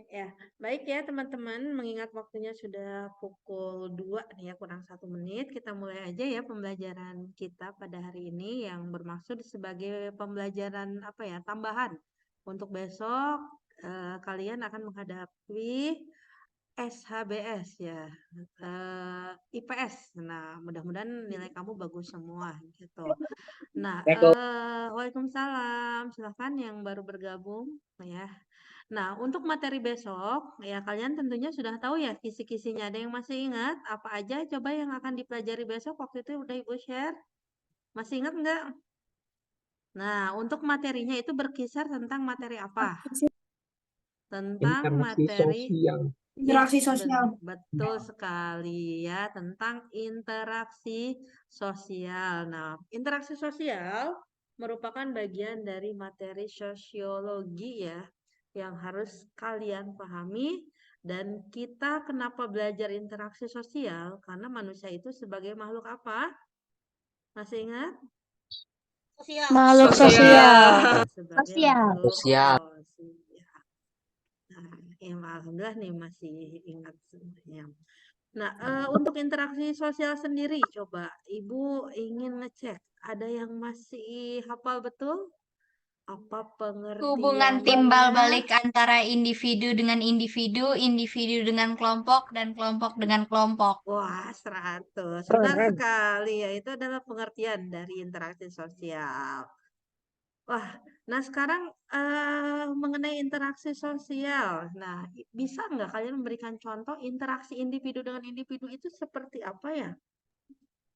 Ya, baik ya teman-teman, mengingat waktunya sudah pukul 2 nih ya, kurang 1 menit, kita mulai aja ya pembelajaran kita pada hari ini yang bermaksud sebagai pembelajaran apa ya, tambahan. Untuk besok kalian akan menghadapi SHBS ya, IPS. Nah, mudah-mudahan nilai kamu bagus semua gitu. Nah, Waalaikumsalam. Silahkan yang baru bergabung ya. Nah, untuk materi besok, ya kalian tentunya sudah tahu ya kisi-kisinya. Ada yang masih ingat apa aja coba yang akan dipelajari besok waktu itu udah Ibu share? Masih ingat nggak? Nah, untuk materinya itu berkisar tentang materi apa? Tentang Interaksi materi, sosial. ya Interaksi sosial. betul sekali ya, tentang interaksi sosial. Nah, interaksi sosial merupakan bagian dari materi sosiologi ya, yang harus kalian pahami. Dan kita kenapa belajar interaksi sosial? Karena manusia itu sebagai makhluk apa? Masih ingat? Makhluk Sosial. sosial. Sebagai Sosial. makhluk Sosial. sosial. Nah, ya alhamdulillah nih masih ingat semuanya. Nah, untuk interaksi sosial sendiri, coba Ibu ingin ngecek, ada yang masih hafal betul? Apa Hubungan timbal pengertiannya? balik antara individu dengan individu, individu dengan kelompok, dan kelompok dengan kelompok. Wah, 100. Benar sekali ya, itu adalah pengertian dari interaksi sosial. Wah, nah sekarang mengenai interaksi sosial. Nah, bisa nggak kalian memberikan contoh interaksi individu dengan individu itu seperti apa ya?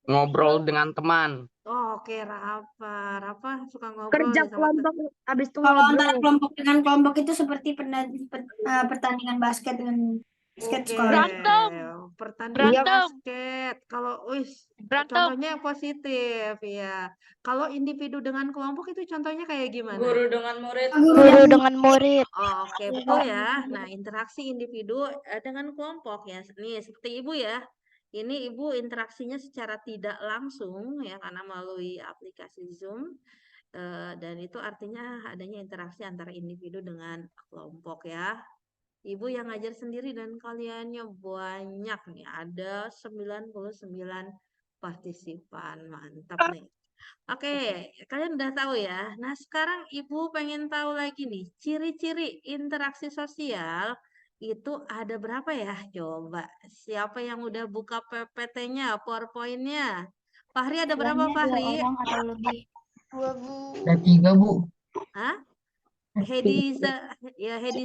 Ngobrol dengan teman. Oh, oke, Rafa. Rafa suka ngobrol Kerja nih sama kelompok habis itu Kalau antara ngobrol. kelompok dengan kelompok itu seperti pertandingan basket dengan basket Oke, sekolah. pertandingan Iya, basket. Kalau Berantem. contohnya yang positif ya. Kalau individu dengan kelompok itu contohnya kayak gimana? Guru dengan murid. guru dengan murid. Oh, oke, betul ya. Nah, interaksi individu dengan kelompok ya. Nih, seperti Ibu ya. Ini Ibu interaksinya secara tidak langsung ya karena melalui aplikasi Zoom. Dan itu artinya adanya interaksi antara individu dengan kelompok ya. Ibu yang ngajar sendiri dan kaliannya banyak nih. Ada 99 partisipan. Mantap nih. Oke, kalian udah tahu ya. Nah, sekarang Ibu pengen tahu lagi nih, ciri-ciri interaksi sosial itu ada berapa ya? Coba, siapa yang udah buka PPT-nya, PowerPoint-nya? Fahri ada berapa, Jumlahnya 2 Fahri? orang atau lebih. Ada 3, Bu. Hah? Hedi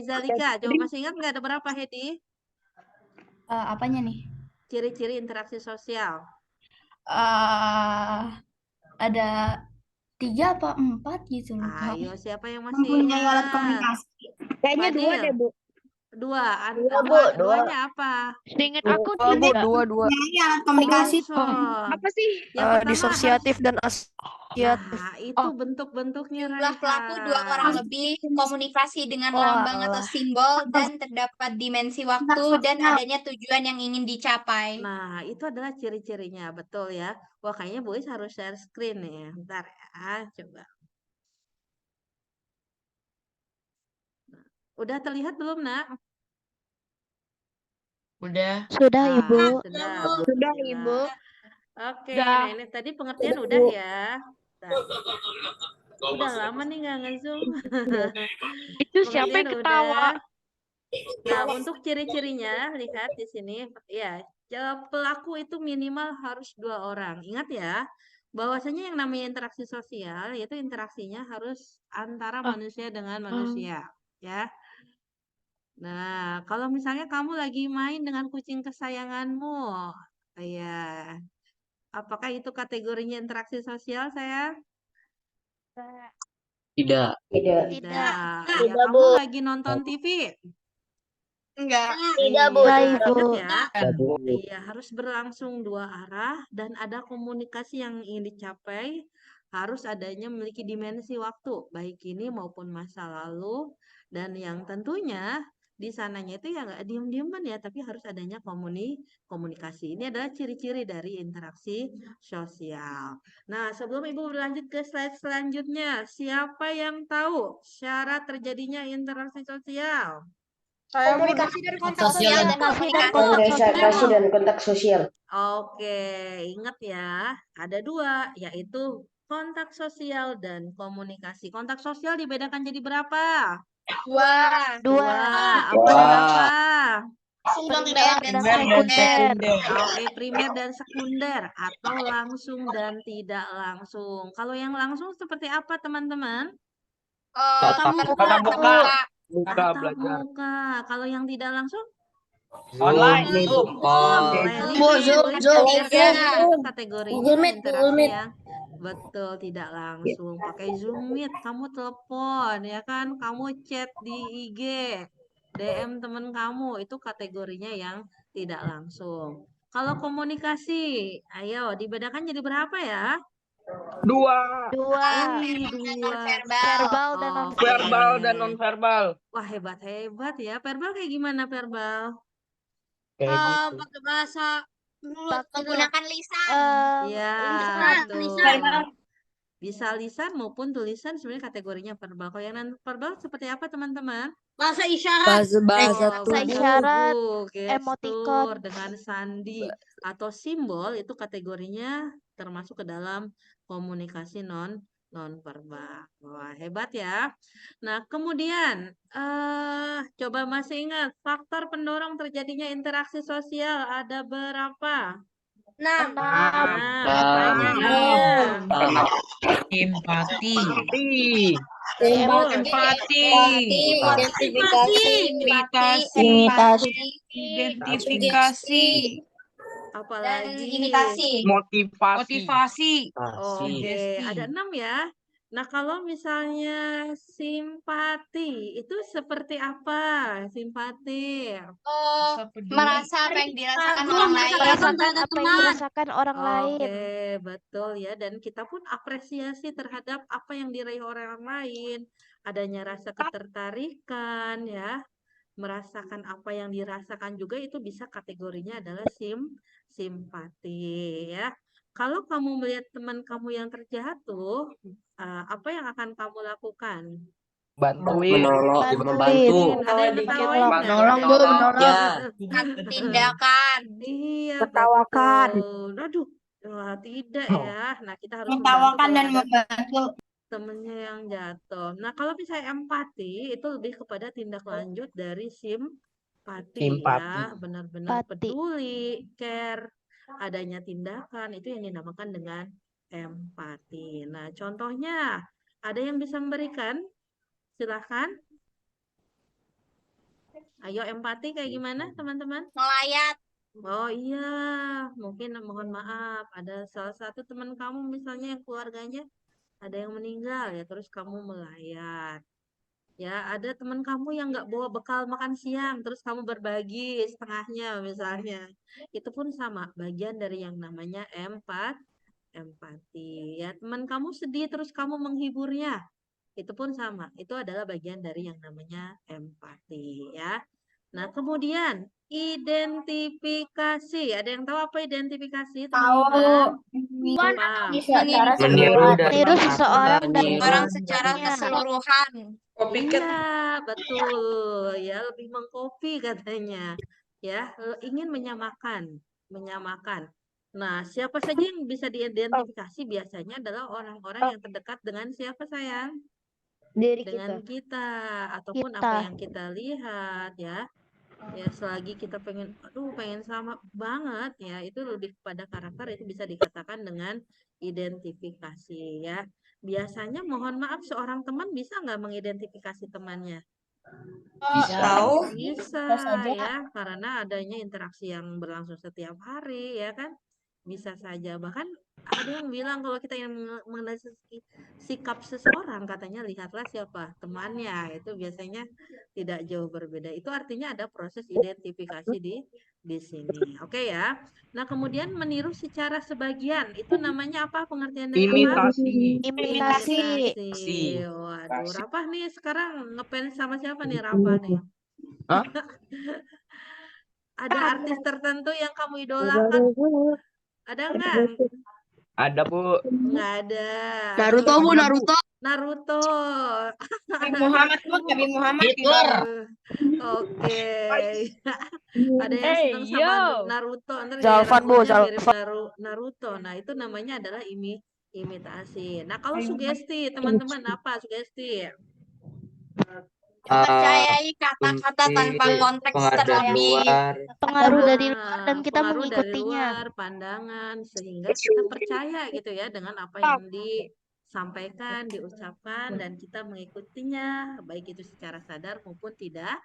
Zalika. Coba masih ingat nggak ada berapa, Hedi? Apanya nih? Ciri-ciri interaksi sosial. Ada 3 apa 4 gitu lupa. Ayo, siapa yang masih Mempunyai alat ingat? komunikasi. Kayaknya 2 Fadil. deh, Bu. Dua. Dua, Bu. Duanya apa? Seingat aku Dua, Bu. 3. Mempunyai alat komunikasi. Boson. Apa sih? Yang pertama Disosiatif dan asosiatif. Nah, itu bentuk-bentuknya Jumlah pelaku 2 orang Raihan. lebih, komunikasi dengan Oh, lambang atau alah. simbol, dan terdapat dimensi waktu dan sosial. adanya tujuan yang ingin dicapai. Nah, itu adalah ciri-cirinya, betul ya. Wah, kayaknya Boys harus share screen nih ya. Bentar ya, coba. Udah terlihat belum, Nak? Udah. Sudah, Ah, Ibu. sudah. Sudah, Alhamdulillah. Ibu. Oke, Udah. nah ini tadi pengertian udah ya. Bentar. Udah lama nih nggak nge-zoom. Itu siapa Pengertian yang ketawa? udah. Nah, untuk ciri-cirinya, lihat di sini, ya, pelaku itu minimal harus 2 orang. Ingat ya, bahwasanya yang namanya interaksi sosial, yaitu interaksinya harus antara manusia dengan manusia, ya. Nah, kalau misalnya kamu lagi main dengan kucing kesayanganmu, ya, apakah itu kategorinya interaksi sosial, sayang? Tidak. Tidak. Tidak. Ya, Tidak, kamu Bu. lagi nonton TV. Enggak. Tidak, Bu. Iya, Ibu. ingat ya. Bu. Iya, harus berlangsung 2 arah dan ada komunikasi yang ingin dicapai. Harus adanya memiliki dimensi waktu, baik ini maupun masa lalu. Dan yang tentunya di sananya itu ya nggak diem-dieman ya, tapi harus adanya komunikasi. Ini adalah ciri-ciri dari interaksi sosial. Nah, sebelum Ibu berlanjut ke slide selanjutnya, siapa yang tahu syarat terjadinya interaksi sosial? Komunikasi dan kontak Sosial dan komunikasi. Komunikasi dan kontak sosial. Oke, ingat ya, ada dua, yaitu kontak sosial dan komunikasi. Kontak sosial dibedakan jadi berapa? Dua. Dua. Apa dan apa? Primer dan Sekunder. Oke, primer dan sekunder atau langsung dan tidak langsung. Kalau yang langsung seperti apa, teman-teman? Tatap muka. Tatap muka. Buka Tatap belajar. muka. Kalau yang tidak langsung? Online. Zoom. Online. Itu kategorinya Google Meet, interaksi Google Meet. yang betul tidak langsung. Pakai Zoom Meet, kamu telepon, ya kan? Kamu chat di IG, DM temen kamu, itu kategorinya yang tidak langsung. Kalau komunikasi, ayo dibedakan jadi berapa ya? Dua. Wih, dua. Verbal dan non Oke. Verbal dan non verbal. Wah, hebat-hebat ya. Verbal kayak gimana verbal? pakai bahasa menggunakan lisan. Ya, lisan. betul. Bisa lisan maupun tulisan sebenarnya kategorinya verbal. Kalau yang non verbal seperti apa, teman-teman? bahasa isyarat. bahasa bahasa isyarat, tubuh, emoticon. gestur dengan sandi atau simbol itu kategorinya termasuk ke dalam komunikasi non verbal. Wah, hebat ya. Nah, kemudian coba masih ingat faktor pendorong terjadinya interaksi sosial ada berapa? 6. Pertanyaannya. Empati. Empati. Identifikasi. Apalagi Motivasi. Oke, ada 6 ya. Nah, kalau misalnya simpati, itu seperti apa? Simpati. Merasa apa yang dirasakan orang lain. Merasakan apa yang dirasakan orang lain. Oke, betul ya. Dan kita pun apresiasi terhadap apa yang diraih orang lain. Adanya rasa ketertarikan ya. Merasakan apa yang dirasakan juga itu bisa kategorinya adalah simpati ya. Kalau kamu melihat teman kamu yang terjatuh, apa yang akan kamu lakukan? Bantuin. Bantuin. Ada yang ketawain nggak? Menolong, Bu, menolong. Tindakan. Iya, Tertawakan. betul. Aduh, wah, tidak ya. Nah, kita harus Mentawakan dan membantu kalau ada membantu. temennya yang jatuh. Nah, kalau misalnya empati itu lebih kepada tindak lanjut dari simpati ya, benar-benar Empati. peduli, care, adanya tindakan itu yang dinamakan dengan empati. Nah, contohnya ada yang bisa memberikan? Silahkan. Ayo empati kayak gimana, teman-teman? Melayat. Oh iya, mungkin mohon maaf, ada salah satu teman kamu misalnya yang keluarganya ada yang meninggal ya, terus kamu melayat. Ya, ada teman kamu yang nggak bawa bekal makan siang, terus kamu berbagi setengahnya misalnya. Itu pun sama, bagian dari yang namanya empati. Ya, teman kamu sedih terus kamu menghiburnya. Itu pun sama, itu adalah bagian dari yang namanya empati ya. Nah, kemudian identifikasi. Ada yang tahu apa identifikasi, teman-teman? Apa? Meniru dan Meniru seseorang dan Orang secara menggunakannya. keseluruhan. Iya, betul. Ya, lebih mengcopy katanya. Ya, ingin menyamakan. Nah, siapa saja yang bisa diidentifikasi biasanya adalah orang-orang yang terdekat dengan siapa, sayang? Dengan kita ataupun apa Kita. yang kita lihat ya. Ya, selagi kita pengen sama banget ya, itu lebih kepada karakter, itu bisa dikatakan dengan identifikasi ya. Biasanya mohon maaf seorang teman bisa nggak mengidentifikasi temannya? Bisa ya, karena adanya interaksi yang berlangsung setiap hari ya kan. Bisa saja, bahkan ada yang bilang kalau kita yang mengenai sikap seseorang, katanya lihatlah siapa temannya, itu biasanya tidak jauh berbeda. Itu artinya ada proses identifikasi di sini. Oke ya. Nah, kemudian meniru secara sebagian, itu namanya apa pengertian dari apa? Imitasi. Imitasi. Waduh, Rapah nih sekarang ngefans sama siapa nih Rapah nih? Hah? Ada artis tertentu yang kamu idolakan? Ada nggak? Ada, Bu. Nggak ada. Naruto, Bu, Naruto. Naruto. Nabi Muhammad, Bu, Nabi Muhammad. Hitler. Oke. Ada yang senang Hey, sama yo. Naruto, ntar gaya Zalfan, Bu, rambutnya mirip Zalfan. Naruto. Nah, itu namanya adalah imitasi. Nah, kalau sugesti, teman-teman apa sugesti? Mempercayai kata-kata tanpa Asumsi, konteks pengaruh dari terlebih. luar. Pengaruh dari luar dan Ah, kita pengaruh dari mengikutinya. luar, pandangan, sehingga kita percaya gitu ya dengan apa yang disampaikan, diucapkan, dan kita mengikutinya, baik itu secara sadar maupun tidak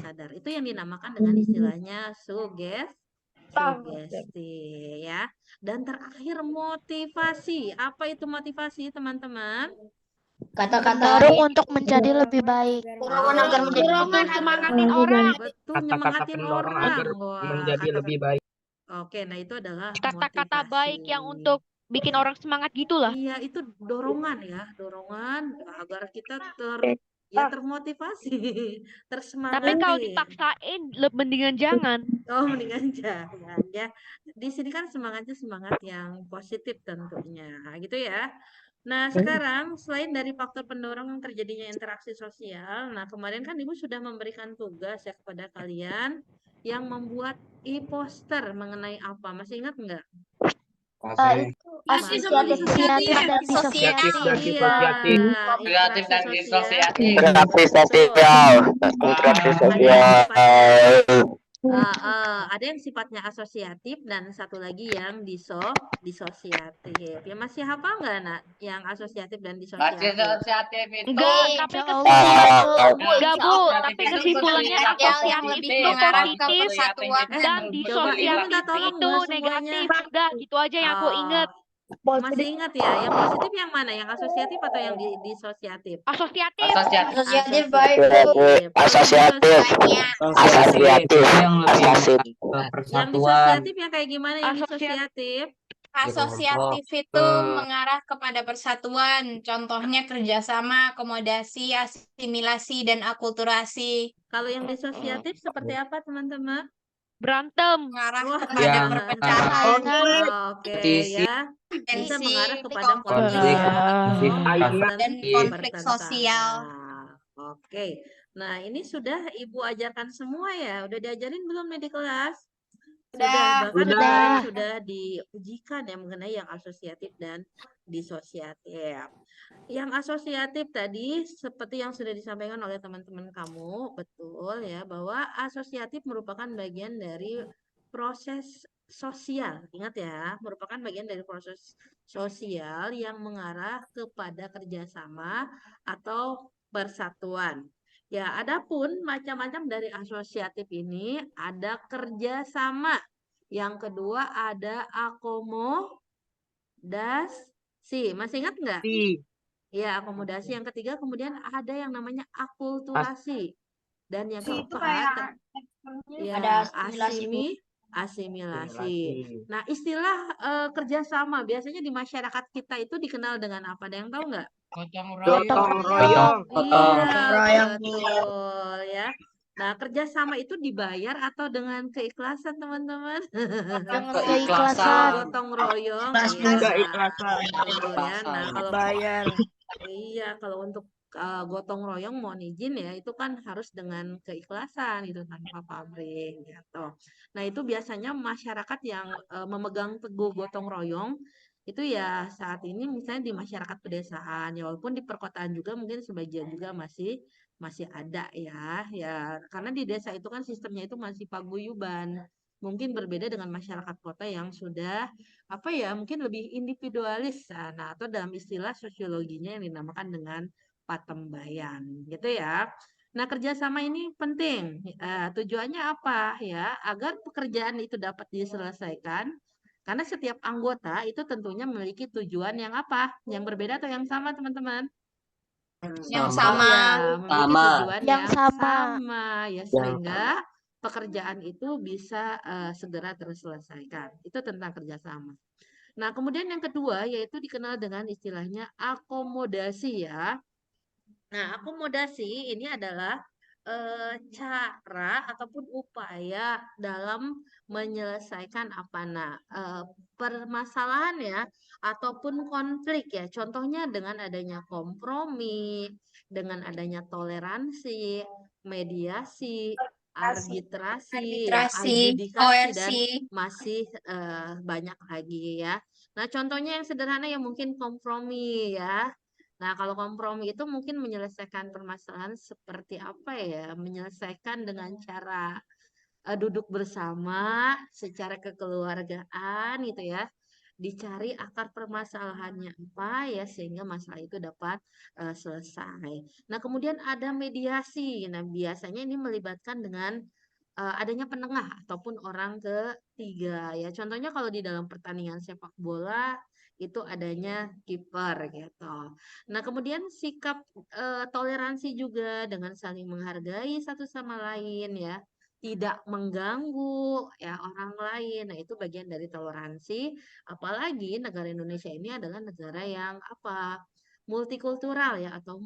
sadar. Itu yang dinamakan dengan istilahnya sugesti ya. Dan terakhir motivasi. Apa itu motivasi, teman-teman? Kata-kata Mendorong untuk menjadi lebih baik. dorongan agar menjadi Dorongan lebih semangatin orang. Betul, Kata-kata nyemangatin pendorong orang. agar Wah, menjadi kata-kata. lebih baik. Oke, nah itu adalah Kata-kata motivasi. baik yang untuk bikin orang semangat gitu lah. Iya, itu dorongan ya, dorongan agar kita termotivasi, Tapi tersemangati. kalau dipaksain, mendingan jangan. Oh, mendingan jangan ya. Di sini kan semangatnya semangat yang positif tentunya, gitu ya. Nah, sekarang selain dari faktor pendorong terjadinya interaksi sosial, nah kemarin kan Ibu sudah memberikan tugas ya kepada kalian yang membuat e-poster mengenai apa? Masih ingat nggak? Itu asosiatif. asosiatif dan Asosiatif dan disosiatif. Iya, disosiatif. interaksi sosial. Interaksi Betul. sosial. Interaksi Ada yang sifatnya asosiatif dan satu lagi yang disosiatif. Ya masih hafal nggak, Nak? Yang asosiatif dan disosiatif? Enggak, tapi Jauh. enggak, Bu. Tapi kesimpulannya Yang asosiatif lebih itu mengarah ke positif persatuan. dan Coba Ibu minta disosiatif tolong itu nggak semuanya? negatif. Udah, gitu aja yang aku inget. Masih ingat ya? Yang positif yang mana? Yang asosiatif atau yang disosiatif? Asosiatif. Asosiatif baik, Bu. Kalau Asosiatif. Asosiatif. Yang lebih Asosiatif. ke yang persatuan. disosiatif yang kayak gimana yang Asosiatif. disosiatif? Asosiatif itu mengarah kepada persatuan. Contohnya kerjasama, akomodasi, asimilasi, dan akulturasi. Kalau yang disosiatif seperti apa, teman-teman? Berantem. Mengarah Wah, kepada Yang perpecahan, Oke kompetisi, ya, bisa tensi, mengarah kepada konflik, konflik dan konflik sosial. Oke, nah ini sudah Ibu ajarkan semua ya? Udah diajarin belum nih di kelas? Sudah, bahkan Sudah. kemarin sudah diujikan ya mengenai yang asosiatif dan disosiatif. Yang asosiatif tadi seperti yang sudah disampaikan oleh teman-teman kamu, betul ya, bahwa asosiatif merupakan bagian dari proses sosial. Ingat ya, merupakan bagian dari proses sosial yang mengarah kepada kerjasama atau persatuan. Ya, adapun macam-macam dari asosiatif ini ada kerjasama. Yang kedua ada akomodasi. Masih ingat nggak? Ya, akomodasi. Yang ketiga kemudian ada yang namanya akulturasi. Dan yang Itu keempat kayak ya ada asimilasi, Bu. asimilasi. Nah, istilah kerjasama biasanya di masyarakat kita itu dikenal dengan apa? Ada yang tahu nggak? gotong royong. Iya, betul ya. Nah, kerjasama itu dibayar atau dengan keikhlasan, teman-teman? Dengan Kalau keikhlasan. gotong royong, Ikhlas, Bu. betul ya. Nah, kalau Bayar. iya, kalau untuk gotong royong mohon izin ya, itu kan harus dengan keikhlasan itu tanpa pamrih gitu. Nah, itu biasanya masyarakat yang memegang teguh gotong royong itu ya saat ini misalnya di masyarakat pedesaan ya walaupun di perkotaan juga mungkin sebagian juga masih ada ya karena di desa itu kan sistemnya itu masih paguyuban. Mungkin berbeda dengan masyarakat kota yang sudah apa ya mungkin lebih individualis nah atau dalam istilah sosiologinya yang dinamakan dengan patembayan gitu ya. Nah, kerjasama ini penting. Tujuannya apa ya? Agar pekerjaan itu dapat diselesaikan. Karena setiap anggota itu tentunya memiliki tujuan yang apa? Yang berbeda atau yang sama, teman-teman? Yang Oh sama. ya, memiliki tujuan Yang yang sama. ya sehingga pekerjaan itu bisa segera terselesaikan. Itu tentang kerjasama. Nah, kemudian yang kedua yaitu dikenal dengan istilahnya akomodasi ya. Nah, akomodasi ini adalah cara ataupun upaya dalam menyelesaikan apa permasalahan ya ataupun konflik ya. Contohnya dengan adanya kompromi, dengan adanya toleransi, mediasi, arbitrasi, Arbitrasi, adjudikasi, dan koersi. masih banyak lagi ya. Nah, contohnya yang sederhana yang mungkin kompromi ya. Nah, kalau kompromi itu mungkin menyelesaikan permasalahan seperti apa ya? Menyelesaikan dengan cara duduk bersama secara kekeluargaan gitu ya. Dicari akar permasalahannya apa ya sehingga masalah itu dapat selesai. Nah, kemudian ada mediasi. Nah, biasanya ini melibatkan dengan adanya penengah ataupun orang ketiga ya. Contohnya kalau di dalam pertandingan sepak bola itu adanya kiper gitu. Nah, kemudian sikap toleransi juga dengan saling menghargai satu sama lain ya, tidak mengganggu ya orang lain. Nah, itu bagian dari toleransi. Apalagi negara Indonesia ini adalah negara yang apa? Multikultural ya atau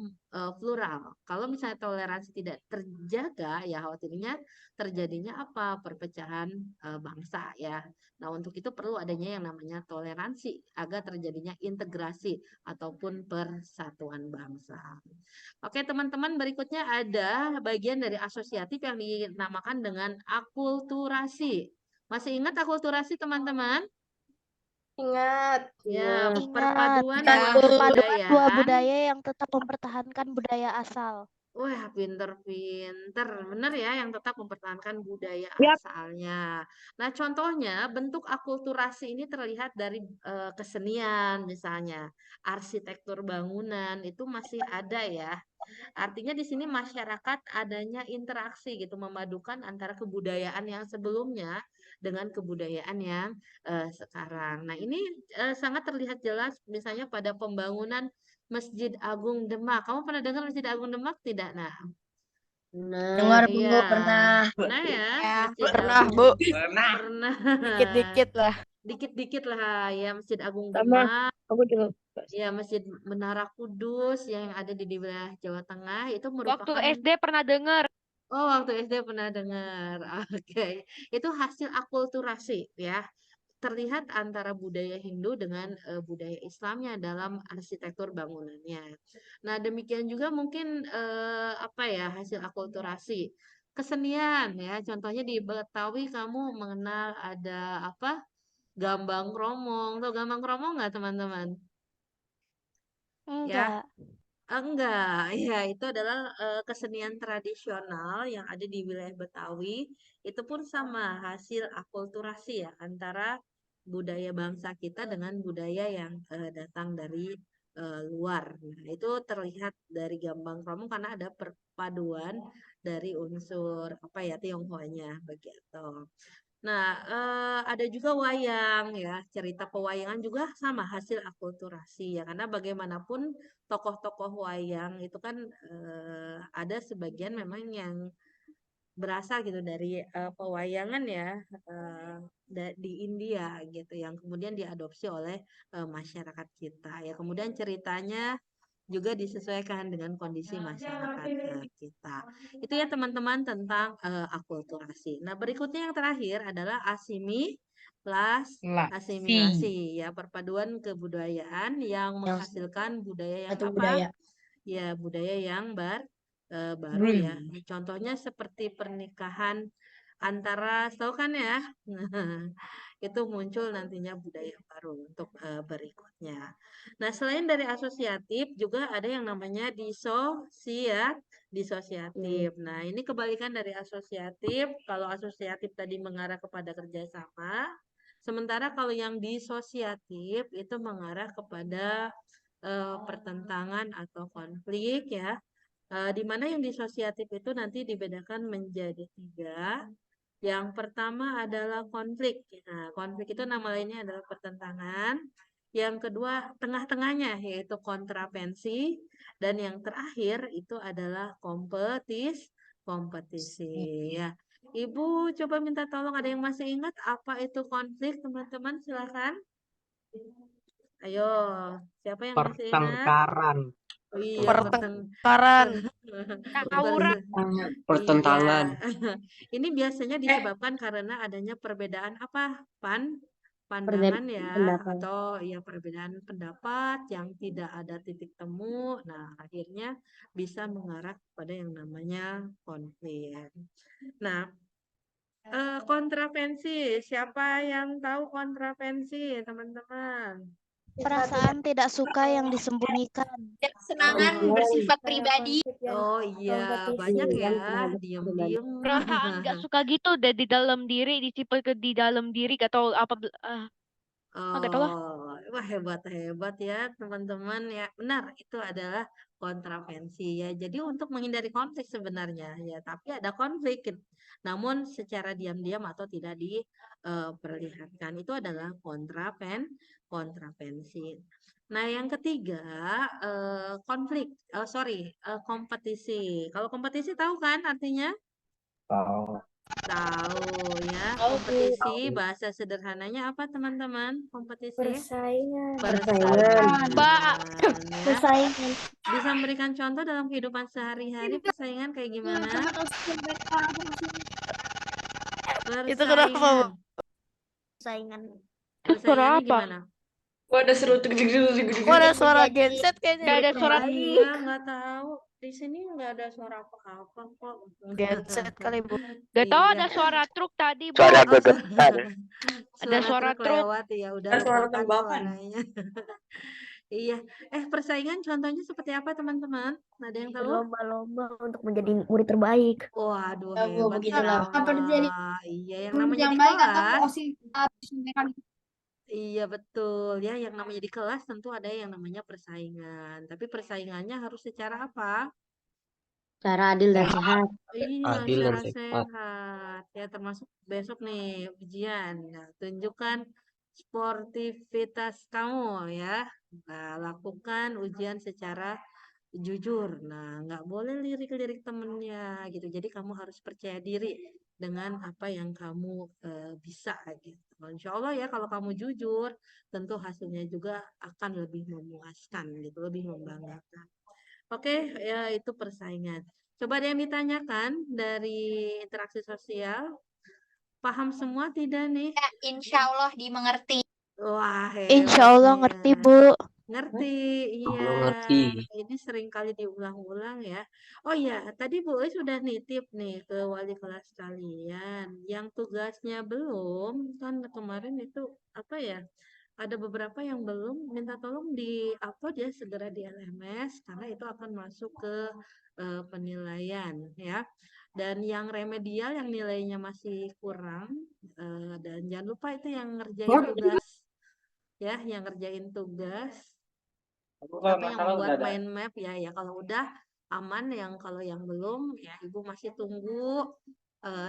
plural. Kalau misalnya toleransi tidak terjaga ya khawatirnya terjadinya apa? Perpecahan bangsa ya. Nah, untuk itu perlu adanya yang namanya toleransi agar terjadinya integrasi ataupun persatuan bangsa. Oke, teman-teman, berikutnya ada bagian dari asosiatif yang dinamakan dengan akulturasi. Masih ingat akulturasi, teman-teman? Ingat. Ya, Ingat. perpaduan Ya. dua Perpaduan dua kebudayaan. budaya yang tetap mempertahankan budaya asal. Wah, pinter-pinter. Bener ya, yang tetap mempertahankan budaya Yap. asalnya. Nah, contohnya bentuk akulturasi ini terlihat dari kesenian misalnya. Arsitektur bangunan itu masih ada ya. Artinya di sini masyarakat adanya interaksi gitu, memadukan antara kebudayaan yang sebelumnya dengan kebudayaan yang sekarang. Nah, ini sangat terlihat jelas misalnya pada pembangunan Masjid Agung Demak. Kamu pernah dengar Masjid Agung Demak tidak? Nah, Dengar Bu, iya. pernah. Pernah ya, Ya, Masjid Pernah, Agung. Bu. Pernah. Pernah. Dikit-dikit lah. Dikit-dikit lah ya Masjid Agung Sama. Demak. Aku juga. Ya, Masjid Menara Kudus yang ada di wilayah Jawa Tengah itu Waktu merupakan SD pernah dengar. Oh, waktu SD pernah dengar. Oke. Itu hasil akulturasi ya. Terlihat antara budaya Hindu dengan budaya Islamnya dalam arsitektur bangunannya. Nah, demikian juga mungkin apa ya hasil akulturasi kesenian ya. Contohnya di Betawi kamu mengenal ada apa? Gambang Kromong. Tuh Gambang Kromong nggak teman-teman? Ya. Enggak. Enggak, ya itu adalah kesenian tradisional yang ada di wilayah Betawi. Itu pun sama hasil akulturasi ya antara budaya bangsa kita dengan budaya yang datang dari luar. Nah, itu terlihat dari Gambang Kromong karena ada perpaduan dari unsur apa ya Tionghoanya begitu. Nah, ada juga wayang ya, cerita pewayangan juga sama hasil akulturasi ya, karena bagaimanapun tokoh-tokoh wayang itu kan ada sebagian memang yang berasal gitu dari pewayangan ya di India gitu, yang kemudian diadopsi oleh masyarakat kita ya. Kemudian ceritanya juga disesuaikan dengan kondisi masyarakat kita. Itu ya teman-teman tentang akulturasi. Nah, berikutnya yang terakhir adalah asimilasi ya, perpaduan kebudayaan yang menghasilkan budaya yang Satu apa? budaya. Ya, budaya yang baru ya. Contohnya seperti pernikahan antara, tahu kan ya? Itu muncul nantinya budaya baru untuk berikutnya. Nah, selain dari asosiatif juga ada yang namanya disosiatif. Nah, ini kebalikan dari asosiatif. Kalau asosiatif tadi mengarah kepada kerjasama, sementara kalau yang disosiatif itu mengarah kepada pertentangan atau konflik ya. Di mana yang disosiatif itu nanti dibedakan menjadi 3. Yang pertama adalah konflik. Nah, konflik itu nama lainnya adalah pertentangan. Yang kedua, tengah-tengahnya yaitu kontravensi. Dan yang terakhir itu adalah kompetisi. Ya. Ibu coba minta tolong, ada yang masih ingat apa itu konflik, teman-teman? Silakan. Ayo, siapa yang masih ingat? Pertengkaran. Oh iya, Pertengkaran. Tawuran. Pertentangan. Iya. Ini biasanya disebabkan karena adanya perbedaan apa, Pan? pandangan ya, atau ya perbedaan pendapat yang tidak ada titik temu. Nah, akhirnya bisa mengarah kepada yang namanya konflik. Nah, kontravensi, siapa yang tahu kontravensi, teman-teman? Perasaan tidak suka yang disembunyikan. Kesenangan bersifat pribadi. Oh iya, banyak ya, diem-diem. Perasaan nggak suka gitu udah di dalam diri, disimpan di dalam diri, gak tahu apa. Nggak tahu lah. Oh, wah hebat-hebat ya teman-teman ya. Benar, itu adalah kontravensi ya. Jadi untuk menghindari konflik sebenarnya ya, tapi ada konflik. Namun secara diam-diam atau tidak diperlihatkan itu adalah kontravensi. Nah, yang ketiga konflik. Kompetisi. Kalau kompetisi tahu kan artinya? Tahu. Tahu ya, kompetisi bahasa sederhananya apa teman-teman? Kompetisi Persaingan. persaingan Mbak. ya. Persaingan. Bisa memberikan contoh dalam kehidupan sehari-hari persaingan kayak gimana? Itu kenapa, Bu? Persaingan. Persaingan. Persaingannya apa? gimana? Wah, ada seru tuh. Oh, ada suara genset kayaknya. Nggak ada suara. Iya, nggak tahu. Di sini nggak ada suara apa-apa kok. Genset kali, Bu. Gak tahu Iya. ada suara truk tadi, Bu. Suara Oh, gegetan. Ada suara truk. lewat ya, udah Ada suara lupakan tembakan. suaranya. Iya. Persaingan contohnya seperti apa teman-teman? Ada yang tahu? Berlomba-lomba untuk menjadi murid terbaik. Waduh, Ya, Bu, hebat begitulah. banget. Iya, yang namanya di kelas. Iya, betul. Ya, yang namanya di kelas tentu ada yang namanya persaingan. Tapi persaingannya harus secara apa? Cara adil dan sehat. Iya, Adil dan secara sehat. sehat. Ya, termasuk besok nih ujian. Nah, tunjukkan sportivitas kamu ya. Nah, lakukan ujian secara jujur. Nah, nggak boleh lirik-lirik temennya gitu. Jadi kamu harus percaya diri dengan apa yang kamu bisa gitu. Insya Allah ya kalau kamu jujur, tentu hasilnya juga akan lebih memuaskan gitu, lebih membanggakan. Oke, ya itu persaingan. Coba ada yang ditanyakan dari interaksi sosial. Paham semua tidak nih? Ya, insya Allah dimengerti. Wah, Insya Allah hebat ngerti, ya. Bu. Ngerti, iya. Allah ngerti. Ini sering kali diulang-ulang ya. Oh iya, tadi Bu Eus sudah nitip nih ke wali kelas kalian. Yang tugasnya belum, kan kemarin itu apa ya? Ada beberapa yang belum, minta tolong di-upload ya segera di LMS karena itu akan masuk ke penilaian ya. Dan yang remedial yang nilainya masih kurang dan jangan lupa itu yang ngerjain tugas ya, yang ngerjain tugas apa yang membuat mind map ya kalau udah aman, yang kalau yang belum ya Ibu masih tunggu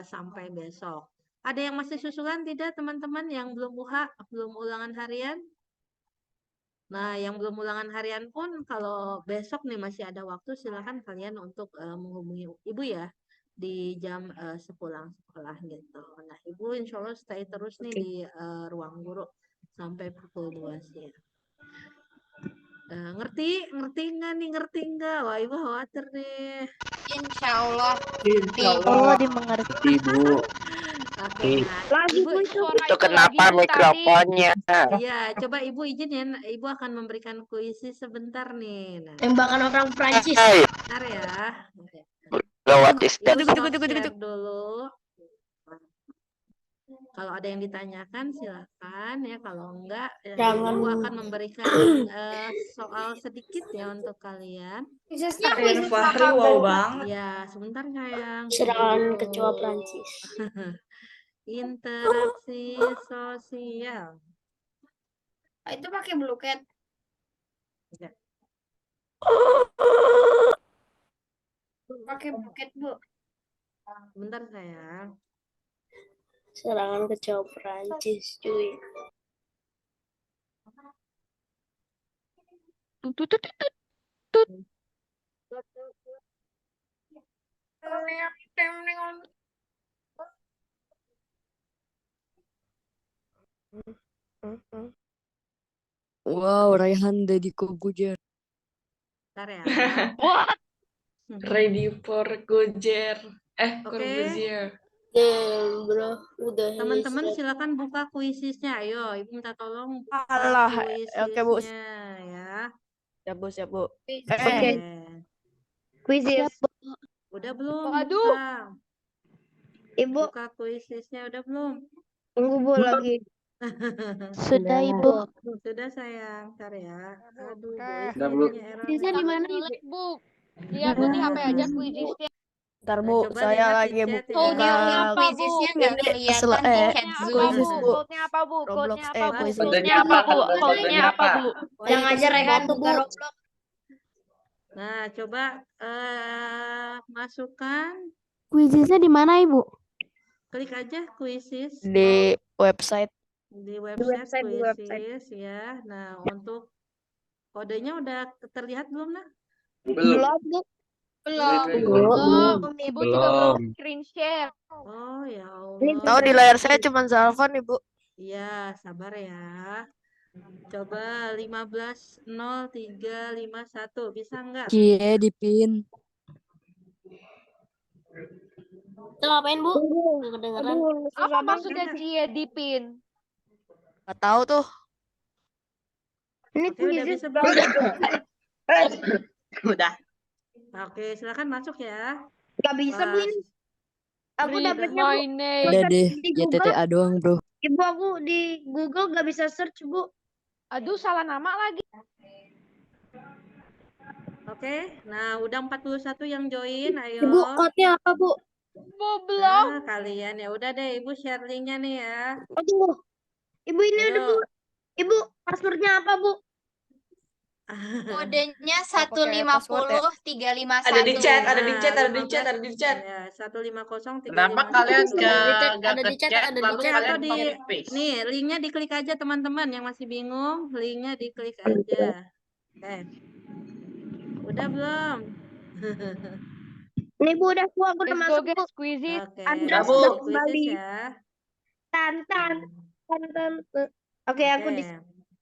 sampai besok. Ada yang masih susulan tidak teman-teman yang belum belum ulangan harian? Nah, yang belum ulangan harian pun kalau besok nih masih ada waktu silakan kalian untuk menghubungi Ibu ya di jam sepulang sekolah gitu. Nah, Ibu insya Allah stay terus nih di ruang guru sampai pukul 2 siang. Ngerti nggak nih? Ngerti nggak? Wah, Ibu khawatir nih. Insya Allah. Oh, dimengerti. Ibu. Oke, nah, Lagi Ibu, Bu itu. Suara Itu itu kenapa lagi, Bu, tadi. mikrofonnya? iya, coba Ibu izin ya, Ibu akan memberikan kuisi sebentar nih. Nah, Tembakan orang Prancis. Hai, bentar ya. lewat istri. Ibu stop share dulu. Kalau ada yang ditanyakan silakan ya, kalau enggak Jangan. Ibu akan memberikan soal sedikit ya untuk kalian. Khususnya Fahri, wow bang. Ya, sebentar sayang. Serangan Tunggu. kecoa Prancis. Interaksi sosial. Itu pakai blue cat. Ya. Pakai blue cat, Bu. Sebentar sayang. Serangan kecoa Prancis, cuy. Wow, Raihan Deddy Kobujer. Bentar ya. What? Ready for Gojer. Oke. Corbuzier. Bro, udah Teman-teman silakan buka kuisisnya. Ayo, Ibu minta tolong buka Alah, oke, Bu. kuisisnya ya. Siap, Bu, siap, Bu. Oke. Kuisis. Udah belum Waduh. buka? Ibu, Buka kuisisnya udah belum? tunggu Bu lagi. Sudah, Ibu. Sudah sayang, ntar ya. Aduh, Oke. boy, Udah, Bu. jadinya error Kuisisnya nih. di mana, Nge-lag, Ibu? Bu. Lihat tuh di HP aja quizisnya. Ntar, Nah, Bu, coba saya lihat di lagi chat buka ya. Audionya Apa, Bu? quizisnya nggak ini kelihatan di chat Code-nya apa, Zoom. kuisis, Bu? Bu. Code-nya apa, Bu? Code-nya Roblox, apa, Bu? kuisis. Code-nya apa, Bu? Kodenya Code-nya apa, Bu? Yang ajar Rehan Waktu, Bu. buka Roblox. Nah, coba masukkan, Kuisisnya di mana, Ibu? klik aja kuisis Di website. di website di website. kuisis ya. Nah, untuk kodenya udah terlihat belum nah? Belum. Bu. Belum. Belum. Ibu juga belum Belum. screen share. Oh ya Ini Allah. Tahu di layar saya cuma Zalvan, Ibu. Iya, sabar ya. Coba 150351 bisa nggak? Cie di pin. Itu ngapain, Bu? Nggak kedengeran. Apa maksudnya Cie dipin? Gak tahu tuh. Ini Oke, udah kuisis. bisa belum? Udah. Oke, silakan masuk ya. Nggak bisa, Bu, Pas. ini. Aku Read dapetnya, Bu. my name. Udah deh, Di Google, YTTA doang, Bro. Ibu, aku di Google nggak bisa search, Bu. Aduh, salah nama lagi. Oke, nah udah 41 yang join, ayo. Ibu, code-nya apa, Bu? Bu, belum. Nah, kalian ya udah deh, Ibu share linknya nih ya. Aduh. Ibu, ini ada, Bu. Ayo. Ibu, passwordnya apa, Bu? Kodenya pakai password ya? 150 351. Ada di chat, ada di Nah, chat, ada di chat, 15. ada di chat. Ya, 150 Kenapa kalian 351. gak Ada di chat, chat, ada di lalu Oke, chat. atau kalian di copy paste? nih linknya diklik aja teman-teman yang masih bingung, linknya diklik aja. Oke. Udah belum? Ini, Bu, udah, Bu. Aku udah Let's go, masuk, Bu. guys. Quizis. Oke, Andra Udah, Bu. sudah di quizzes kembali. ya. Tantan. Oke, aku Oke. di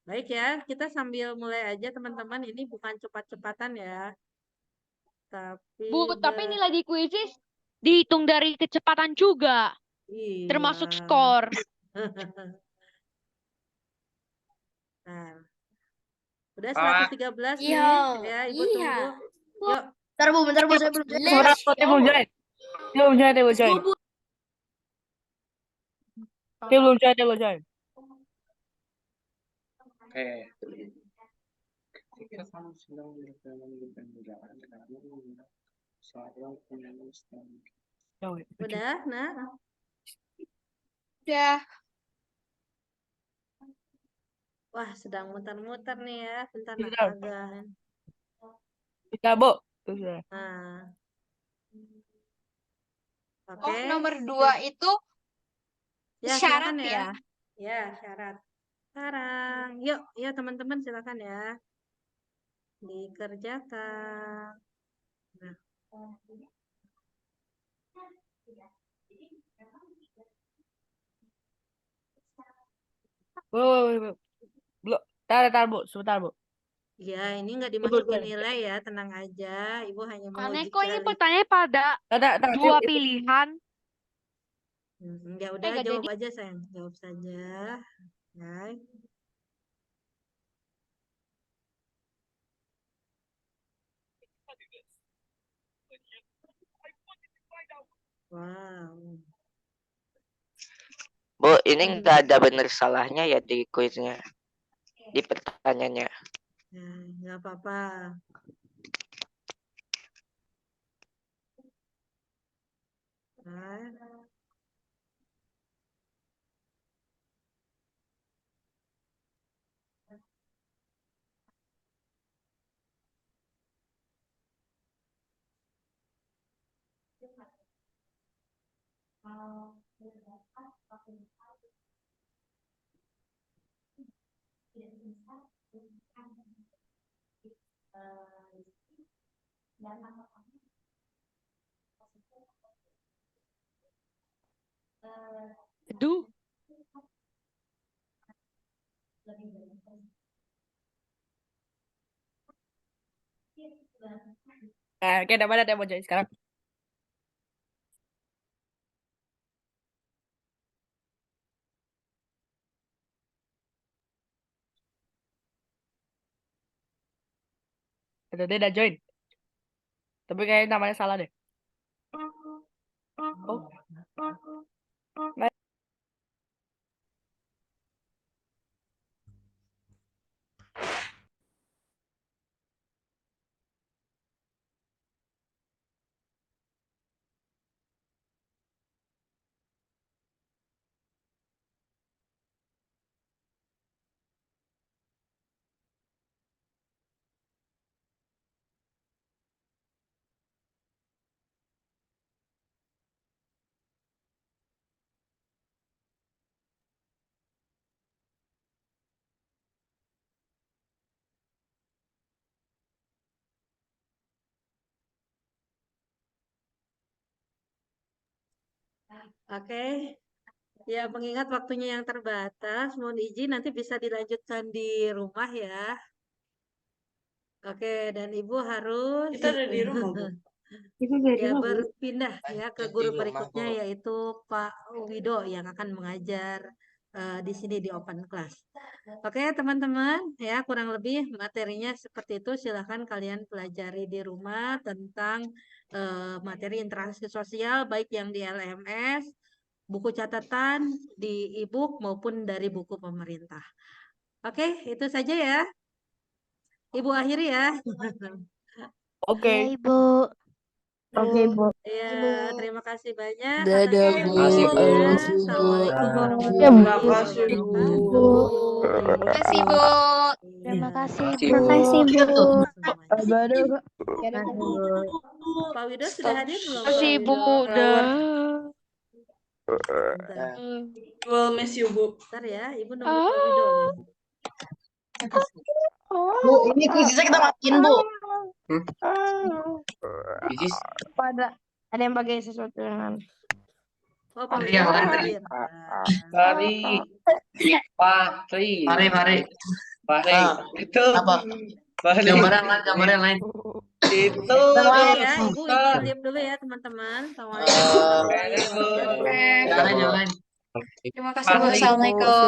Baik ya, kita sambil mulai aja teman-teman. Ini bukan cepat-cepatan ya. Tapi Bu, tapi nilai di quizis dihitung dari kecepatan juga. iya. Termasuk skor. Nah, udah Ah. 113 nih. Iya. Ya, Ibu tunggu. Yuk. Bentar, Bu, saya belum Let's go. Dia belum join. Dia belum join, dia belum join. Dia belum join, dia belum join. Oke. Ketika kamu sedang dalam perjalanan Udah, nah. Udah. Wah, sedang muter-muter nih ya. Bentar, nah, Bentar. agak. Kita, Bu. Sudah. Nah. Oke. Oh, nomor 2 itu Ya, syarat silakan ya. ya. Ya, syarat. Sekarang, yuk teman-teman silakan ya. Dikerjakan. Nah. Bu. Belum. Tar, Bu. Sebentar, Bu. Ya, ini nggak dimasukin nilai ya, tenang aja. Ibu hanya Aneh menguji kok ini cari. pertanyaan pada Tar, dua pilihan. Ya udah nggak jawab aja sayang, jawab saja. Ya. Wow. Bu, ini nggak ada bener salahnya ya di kuisnya, di pertanyaannya. Ya, nggak apa-apa. Nah. Aduh. Oke, udah mana dia mau join sekarang? Ada dia udah join. Tapi kayaknya namanya salah deh. Oh. Oke. Ya, mengingat waktunya yang terbatas, mohon izin nanti bisa dilanjutkan di rumah ya. Oke, dan Ibu harus Kita ada di rumah, Bu. ya berpindah ya ke guru berikutnya yaitu Pak Wido yang akan mengajar di sini di open class. Oke, teman-teman, ya kurang lebih materinya seperti itu. Silahkan kalian pelajari di rumah tentang materi interaksi sosial baik yang di LMS, buku catatan, di e-book maupun dari buku pemerintah. Oke, itu saja ya. Ibu akhiri ya. Oke. Iya, Ibu. Oke, Bu. Ya, terima kasih banyak Dadah, atas Bu. Makasih, Bu. waktunya. Makasih, Bu. Assalamualaikum Ya, warahmatullahi Bu. Makasih, Bu. wabarakatuh. Terima kasih, Bu. Terima kasih, Makasih, Bu. Makasih, Bu. Semuanya. Pak Wido sudah hadir belum? Pak Kasih Bu, Wido? udah. Bentar, Well, miss you, Bu. bentar ya, Ibu nunggu Pak Wido nih. Bu, ini kuisnya kita matiin, Bu. Isis. Ada yang pakai sesuatu dengan Oh, Pak Mari Wido yang sudah lain, hadir. Mari, Fahri, Mari. Fahri, itu Apa? Fahri, Gambar yang lain. itu Oke ya, Ibu izin diam dulu ya teman-teman. Assalamualaikum warahmatullahi wabarakatuh. Yang lain. Terima kasih, Bu. Fahri. Assalamualaikum.